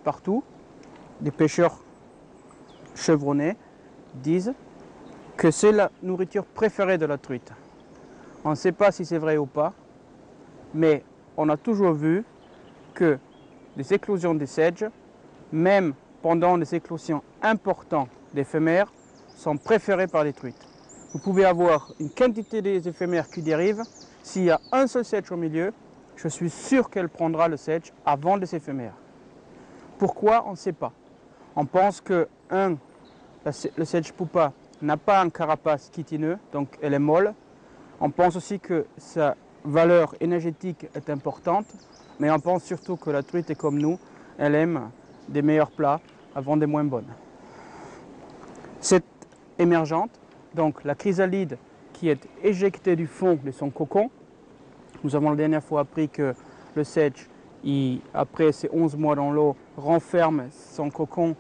partout, des pêcheurs chevronnés disent que c'est la nourriture préférée de la truite. On ne sait pas si c'est vrai ou pas, mais on a toujours vu que les éclosions des sedges, même pendant les éclosions importantes des éphémères, sont préférées par les truites. Vous pouvez avoir une quantité des éphémères qui dérivent. S'il y a un seul sedge au milieu, je suis sûr qu'elle prendra le sedge avant les éphémères. Pourquoi? On ne sait pas. On pense que, le sedge pupa n'a pas un carapace chitineux, donc elle est molle. On pense aussi que sa valeur énergétique est importante, mais on pense surtout que la truite est comme nous, elle aime des meilleurs plats avant des moins bonnes. Cette émergente, donc la chrysalide qui est éjectée du fond de son cocon, nous avons la dernière fois appris que le sedge, après ses 11 mois dans l'eau, renferme son cocon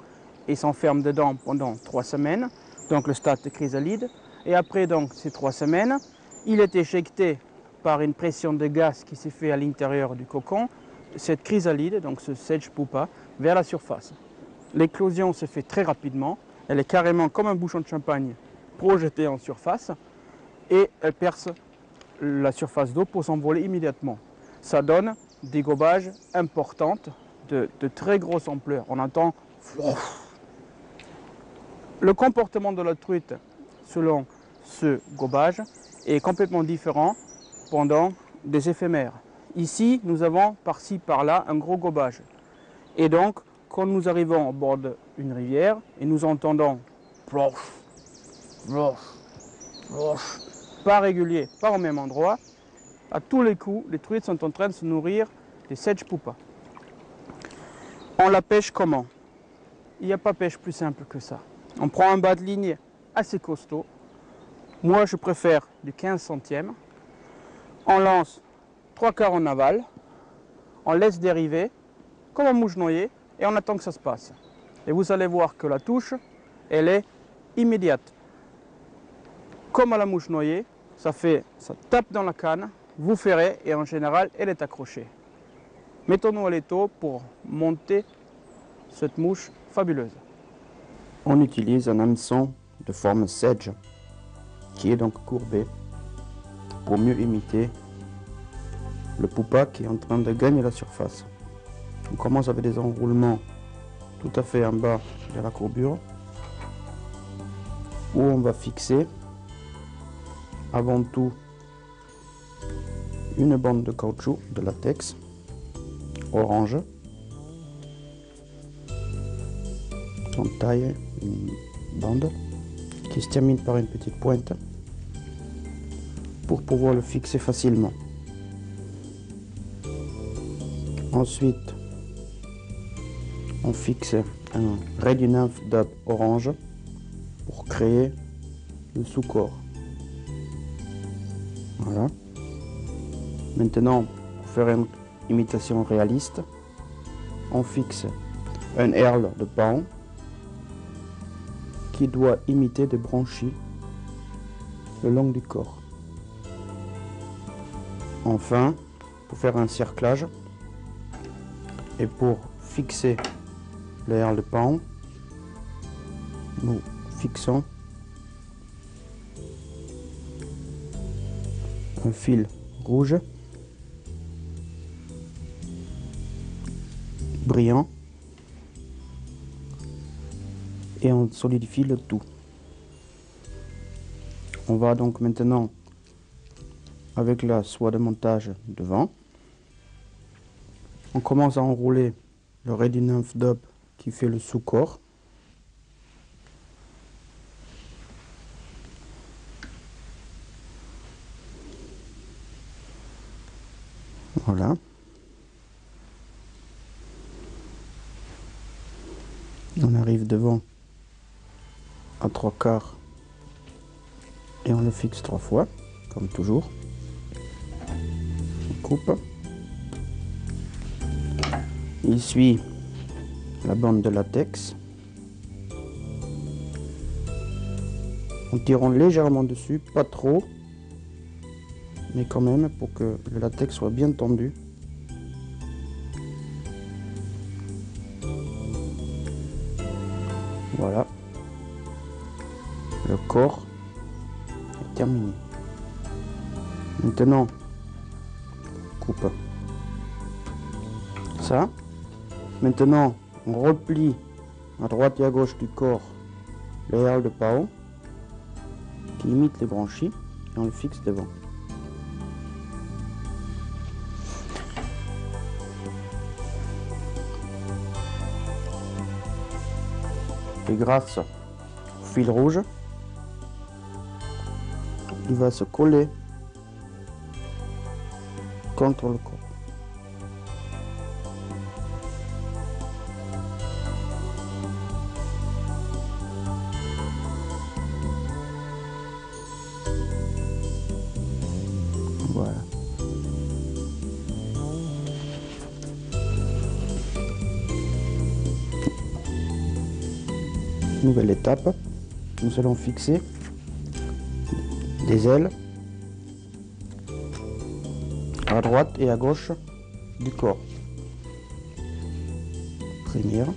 et s'enferme dedans pendant 3 semaines, donc le stade de chrysalide. Et après donc, ces 3 semaines, il est éjecté par une pression de gaz qui s'est fait à l'intérieur du cocon, cette chrysalide, donc ce sedge pupa, vers la surface. L'éclosion se fait très rapidement, elle est carrément comme un bouchon de champagne projeté en surface et elle perce la surface d'eau pour s'envoler immédiatement. Ça donne des gobages importantes de très grosse ampleur. On entend le comportement de la truite selon ce gobage est complètement différent pendant des éphémères. Ici, nous avons par-ci par-là un gros gobage. Et donc, quand nous arrivons au bord d'une rivière et nous entendons pas régulier, pas au même endroit, à tous les coups, les truites sont en train de se nourrir des sedge pupa. On la pêche comment? Il n'y a pas pêche plus simple que ça. On prend un bas de ligne assez costaud. Moi, je préfère du 15 centièmes. On lance 3/4 en aval. On laisse dériver comme un mouche noyée et on attend que ça se passe. Et vous allez voir que la touche, elle est immédiate. Comme à la mouche noyée, ça tape dans la canne, vous ferrez et en général, elle est accrochée. Mettons-nous à l'étau pour monter cette mouche fabuleuse. On utilise un hameçon de forme sedge qui est donc courbé pour mieux imiter le pupa qui est en train de gagner la surface. On commence avec des enroulements tout à fait en bas de la courbure où on va fixer avant tout une bande de caoutchouc de latex orange. On taille une bande qui se termine par une petite pointe pour pouvoir le fixer facilement. Ensuite, on fixe un Ready Nymph Dub orange pour créer le sous-corps. Voilà. Maintenant, pour faire une imitation réaliste, on fixe un Earl de Paon qui doit imiter des branchies le long du corps. Enfin, pour faire un cerclage et pour fixer le Earl de Paon, nous fixons un fil rouge brillant et on solidifie le tout. On va donc maintenant avec la soie de montage devant. On commence à enrouler le Ready Nymph Dub qui fait le sous-corps. Voilà. On arrive devant à 3/4 et on le fixe 3 fois, comme toujours. On coupe. Il suit la bande de latex. En tirant légèrement dessus, pas trop, mais quand même pour que le latex soit bien tendu. Voilà. Le corps est terminé. Maintenant, coupe ça. Maintenant, on replie à droite et à gauche du corps le herle de pao qui imite les branchies et on le fixe devant. Et grâce au fil rouge, il va se coller contre le corps. Voilà. Nouvelle étape, nous allons fixer des ailes à droite et à gauche du corps. Première.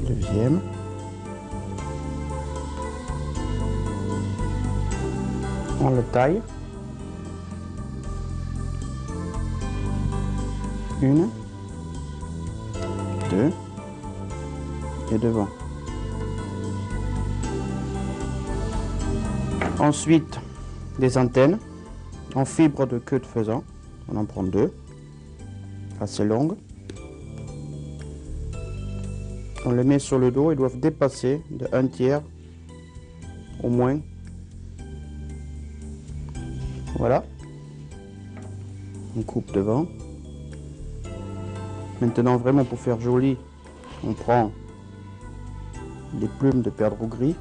Deuxième. On le taille. Une, deux et devant. Ensuite, des antennes en fibre de queue de faisan. On en prend deux, assez longues. On les met sur le dos, ils doivent dépasser de 1/3 au moins. Voilà. On coupe devant. Maintenant, vraiment pour faire joli, on prend des plumes de perdreau gris.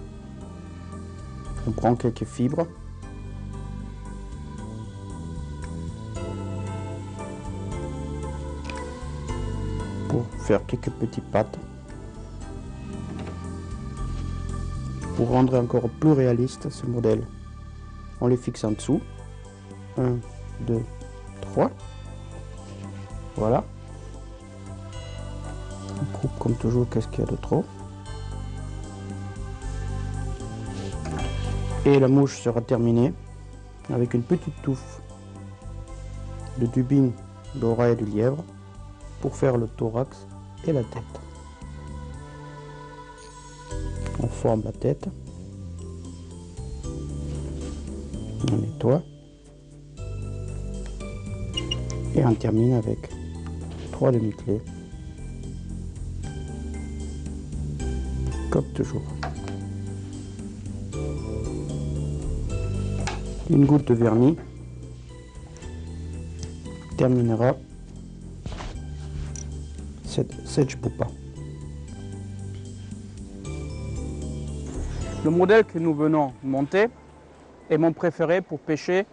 On prend quelques fibres. Pour faire quelques petites pattes. Pour rendre encore plus réaliste ce modèle, on les fixe en dessous. 1, 2, 3. Voilà. On coupe comme toujours qu'est-ce qu'il y a de trop. Et la mouche sera terminée avec une petite touffe de dubine d'oreille de lièvre pour faire le thorax et la tête. On forme la tête. On nettoie. Et on termine avec 3 demi-clés. Comme toujours. Une goutte de vernis terminera cette choupa. Le modèle que nous venons monter est mon préféré pour pêcher